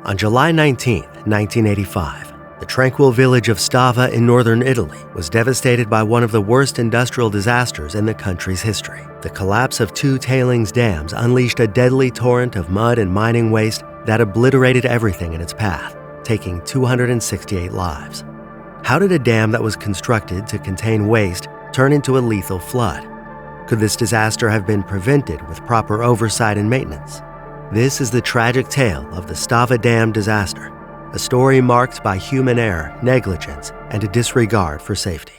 On July 19, 1985, the tranquil village of Stava in northern Italy was devastated by one of the worst industrial disasters in the country's history. The collapse of two tailings dams unleashed a deadly torrent of mud and mining waste that obliterated everything in its path, taking 268 lives. How did a dam that was constructed to contain waste turn into a lethal flood? Could this disaster have been prevented with proper oversight and maintenance? This is the tragic tale of the Stava Dam disaster, a story marked by human error, negligence, and a disregard for safety.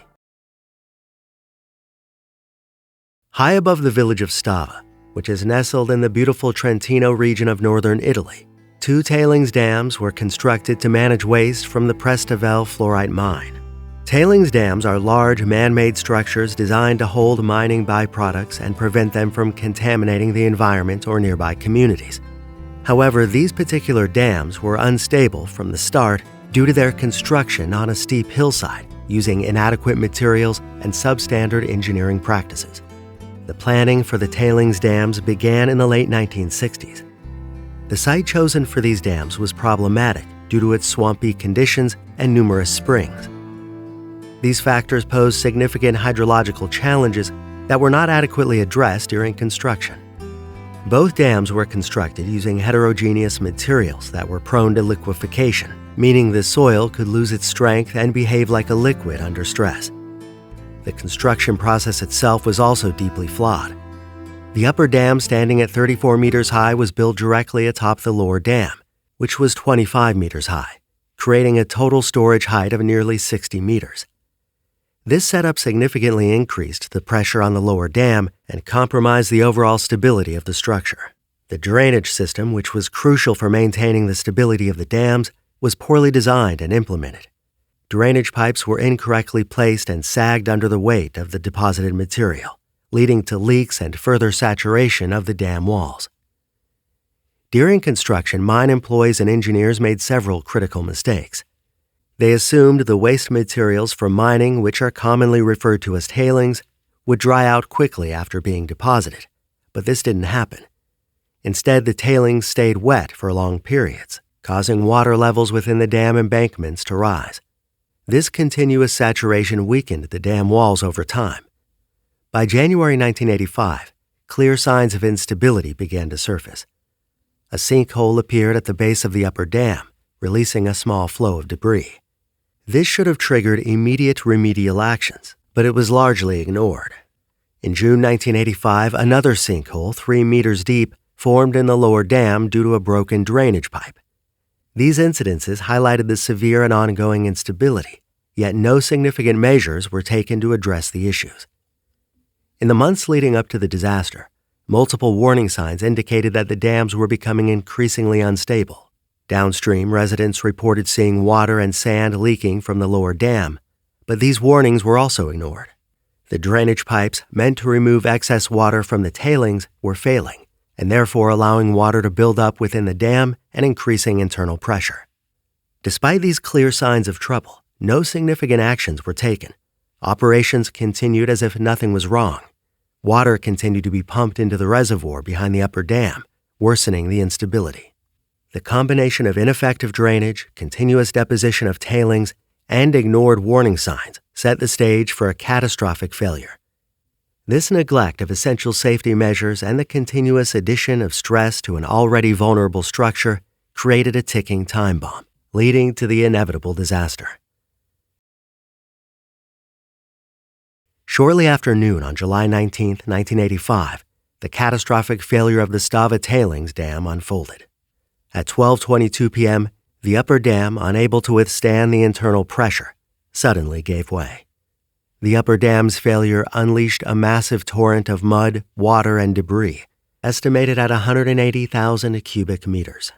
High above the village of Stava, which is nestled in the beautiful Trentino region of northern Italy, two tailings dams were constructed to manage waste from the Prestavel fluorite mine. Tailings dams are large man-made structures designed to hold mining byproducts and prevent them from contaminating the environment or nearby communities. However, these particular dams were unstable from the start due to their construction on a steep hillside using inadequate materials and substandard engineering practices. The planning for the tailings dams began in the late 1960s. The site chosen for these dams was problematic due to its swampy conditions and numerous springs. These factors posed significant hydrological challenges that were not adequately addressed during construction. Both dams were constructed using heterogeneous materials that were prone to liquefaction, meaning the soil could lose its strength and behave like a liquid under stress. The construction process itself was also deeply flawed. The upper dam, standing at 34 meters high, was built directly atop the lower dam, which was 25 meters high, creating a total storage height of nearly 60 meters. This setup significantly increased the pressure on the lower dam and compromised the overall stability of the structure. The drainage system, which was crucial for maintaining the stability of the dams, was poorly designed and implemented. Drainage pipes were incorrectly placed and sagged under the weight of the deposited material, leading to leaks and further saturation of the dam walls. During construction, mine employees and engineers made several critical mistakes. They assumed the waste materials from mining, which are commonly referred to as tailings, would dry out quickly after being deposited, but this didn't happen. Instead, the tailings stayed wet for long periods, causing water levels within the dam embankments to rise. This continuous saturation weakened the dam walls over time. By January 1985, clear signs of instability began to surface. A sinkhole appeared at the base of the upper dam, releasing a small flow of debris. This should have triggered immediate remedial actions, but it was largely ignored. In June 1985, another sinkhole, 3 meters deep, formed in the lower dam due to a broken drainage pipe. These incidences highlighted the severe and ongoing instability, yet no significant measures were taken to address the issues. In the months leading up to the disaster, multiple warning signs indicated that the dams were becoming increasingly unstable. Downstream, residents reported seeing water and sand leaking from the lower dam, but these warnings were also ignored. The drainage pipes meant to remove excess water from the tailings were failing, and therefore allowing water to build up within the dam and increasing internal pressure. Despite these clear signs of trouble, no significant actions were taken. Operations continued as if nothing was wrong. Water continued to be pumped into the reservoir behind the upper dam, worsening the instability. The combination of ineffective drainage, continuous deposition of tailings, and ignored warning signs set the stage for a catastrophic failure. This neglect of essential safety measures and the continuous addition of stress to an already vulnerable structure created a ticking time bomb, leading to the inevitable disaster. Shortly after noon on July 19, 1985, the catastrophic failure of the Stava Tailings Dam unfolded. At 12:22 p.m., the upper dam, unable to withstand the internal pressure, suddenly gave way. The upper dam's failure unleashed a massive torrent of mud, water, and debris, estimated at 180,000 cubic meters.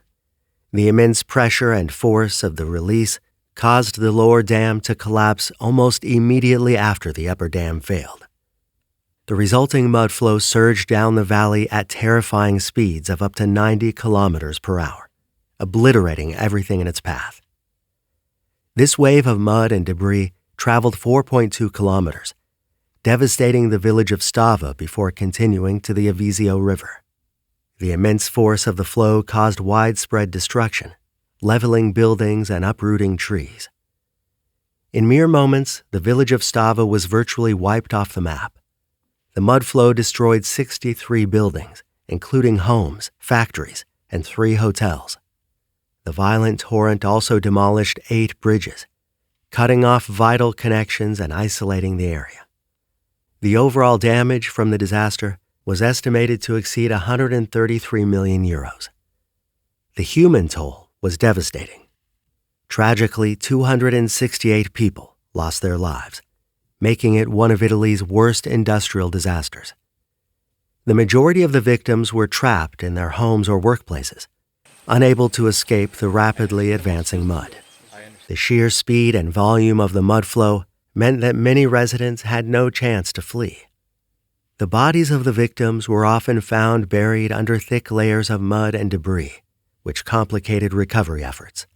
The immense pressure and force of the release caused the lower dam to collapse almost immediately after the upper dam failed. The resulting mud flow surged down the valley at terrifying speeds of up to 90 kilometers per hour, obliterating everything in its path. This wave of mud and debris traveled 4.2 kilometers, devastating the village of Stava before continuing to the Avisio River. The immense force of the flow caused widespread destruction, leveling buildings and uprooting trees. In mere moments, the village of Stava was virtually wiped off the map. The mud flow destroyed 63 buildings, including homes, factories, and 3 hotels. The violent torrent also demolished 8 bridges, cutting off vital connections and isolating the area. The overall damage from the disaster was estimated to exceed 133 million euros. The human toll was devastating. Tragically, 268 people lost their lives, making it one of Italy's worst industrial disasters. The majority of the victims were trapped in their homes or workplaces, unable to escape the rapidly advancing mud. The sheer speed and volume of the mud flow meant that many residents had no chance to flee. The bodies of the victims were often found buried under thick layers of mud and debris, which complicated recovery efforts.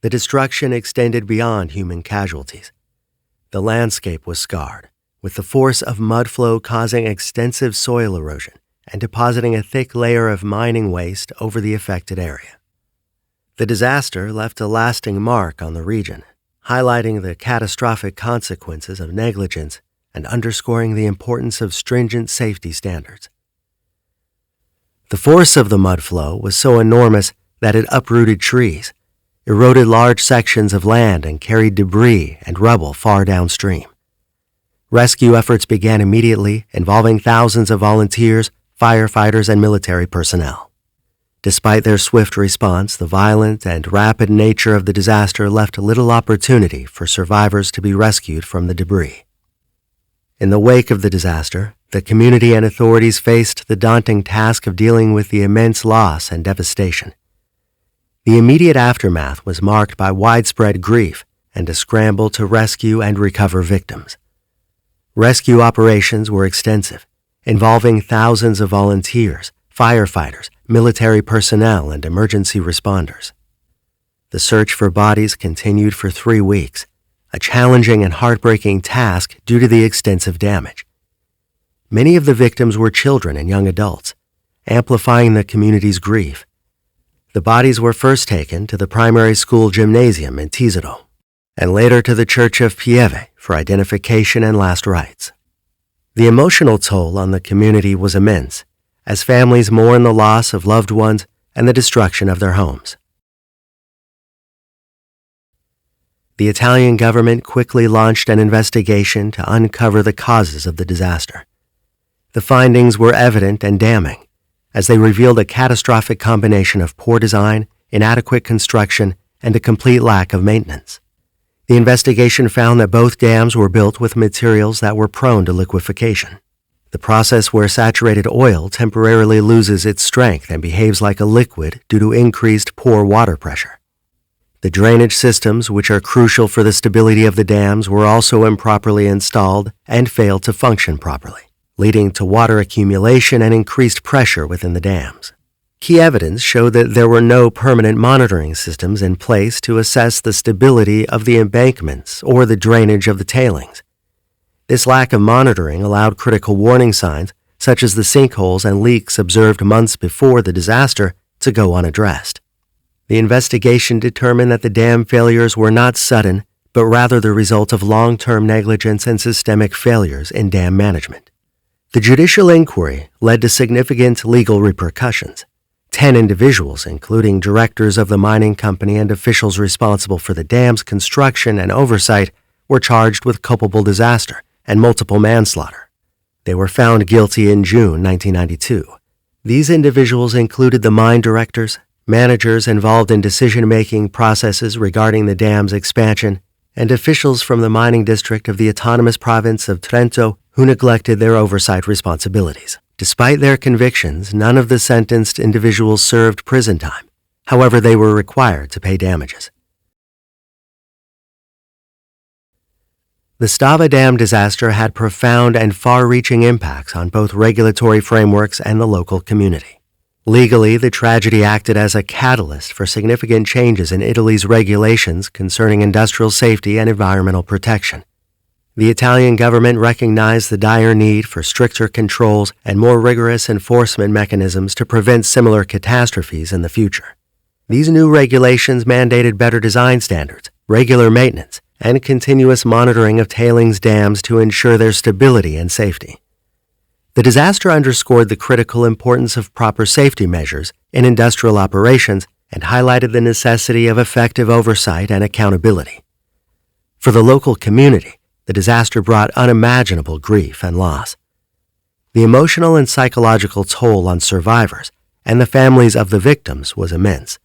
The destruction extended beyond human casualties. The landscape was scarred, with the force of mud flow causing extensive soil erosion and depositing a thick layer of mining waste over the affected area. The disaster left a lasting mark on the region, highlighting the catastrophic consequences of negligence and underscoring the importance of stringent safety standards. The force of the mud flow was so enormous that it uprooted trees, eroded large sections of land, and carried debris and rubble far downstream. Rescue efforts began immediately, involving thousands of volunteers, firefighters, and military personnel. Despite their swift response, the violent and rapid nature of the disaster left little opportunity for survivors to be rescued from the debris. In the wake of the disaster, the community and authorities faced the daunting task of dealing with the immense loss and devastation. The immediate aftermath was marked by widespread grief and a scramble to rescue and recover victims. Rescue operations were extensive, involving thousands of volunteers, firefighters, military personnel, and emergency responders. The search for bodies continued for 3 weeks, a challenging and heartbreaking task due to the extensive damage. Many of the victims were children and young adults, amplifying the community's grief. The bodies were first taken to the primary school gymnasium in Tisero, and later to the Church of Pieve for identification and last rites. The emotional toll on the community was immense, as families mourn the loss of loved ones and the destruction of their homes. The Italian government quickly launched an investigation to uncover the causes of the disaster. The findings were evident and damning, as they revealed a catastrophic combination of poor design, inadequate construction, and a complete lack of maintenance. The investigation found that both dams were built with materials that were prone to liquefaction, the process where saturated oil temporarily loses its strength and behaves like a liquid due to increased pore water pressure. The drainage systems, which are crucial for the stability of the dams, were also improperly installed and failed to function properly, leading to water accumulation and increased pressure within the dams. Key evidence showed that there were no permanent monitoring systems in place to assess the stability of the embankments or the drainage of the tailings. This lack of monitoring allowed critical warning signs, such as the sinkholes and leaks observed months before the disaster, to go unaddressed. The investigation determined that the dam failures were not sudden, but rather the result of long-term negligence and systemic failures in dam management. The judicial inquiry led to significant legal repercussions. 10 individuals, including directors of the mining company and officials responsible for the dam's construction and oversight, were charged with culpable disaster and multiple manslaughter. They were found guilty in June 1992. These individuals included the mine directors, managers involved in decision-making processes regarding the dam's expansion, and officials from the mining district of the autonomous province of Trento who neglected their oversight responsibilities. Despite their convictions, none of the sentenced individuals served prison time. However, they were required to pay damages. The Stava Dam disaster had profound and far-reaching impacts on both regulatory frameworks and the local community. Legally, the tragedy acted as a catalyst for significant changes in Italy's regulations concerning industrial safety and environmental protection. The Italian government recognized the dire need for stricter controls and more rigorous enforcement mechanisms to prevent similar catastrophes in the future. These new regulations mandated better design standards, regular maintenance, and continuous monitoring of tailings dams to ensure their stability and safety. The disaster underscored the critical importance of proper safety measures in industrial operations and highlighted the necessity of effective oversight and accountability. For the local community, the disaster brought unimaginable grief and loss. The emotional and psychological toll on survivors and the families of the victims was immense.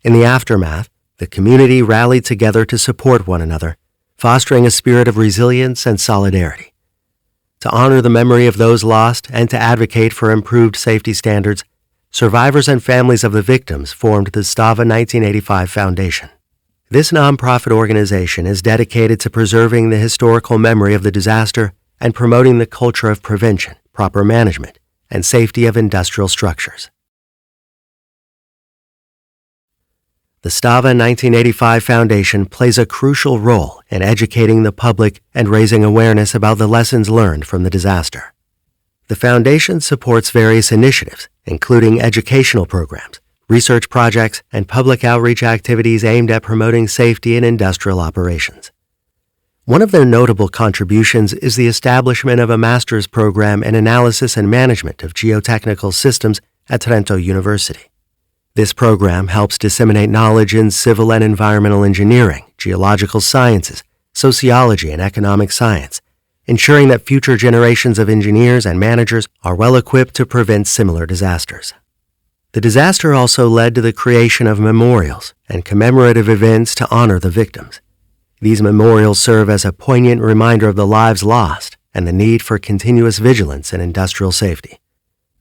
In the aftermath, the community rallied together to support one another, fostering a spirit of resilience and solidarity. To honor the memory of those lost and to advocate for improved safety standards, survivors and families of the victims formed the Stava 1985 Foundation. This nonprofit organization is dedicated to preserving the historical memory of the disaster and promoting the culture of prevention, proper management, and safety of industrial structures. The Stava 1985 Foundation plays a crucial role in educating the public and raising awareness about the lessons learned from the disaster. The foundation supports various initiatives, including educational programs, research projects, and public outreach activities aimed at promoting safety in industrial operations. One of their notable contributions is the establishment of a master's program in analysis and management of geotechnical systems at Trento University. This program helps disseminate knowledge in civil and environmental engineering, geological sciences, sociology, and economic science, ensuring that future generations of engineers and managers are well equipped to prevent similar disasters. The disaster also led to the creation of memorials and commemorative events to honor the victims. These memorials serve as a poignant reminder of the lives lost and the need for continuous vigilance in industrial safety.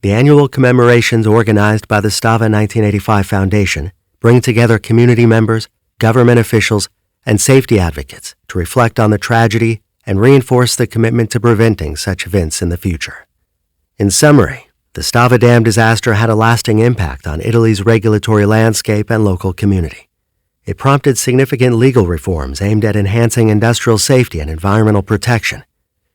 The annual commemorations organized by the Stava 1985 Foundation bring together community members, government officials, and safety advocates to reflect on the tragedy and reinforce the commitment to preventing such events in the future. In summary, the Stava Dam disaster had a lasting impact on Italy's regulatory landscape and local community. It prompted significant legal reforms aimed at enhancing industrial safety and environmental protection.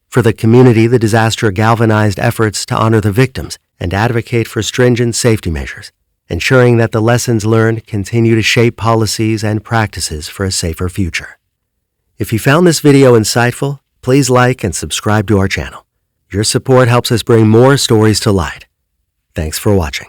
For the community, the disaster galvanized efforts to honor the victims and advocate for stringent safety measures, ensuring that the lessons learned continue to shape policies and practices for a safer future. If you found this video insightful, please like and subscribe to our channel. Your support helps us bring more stories to light. Thanks for watching.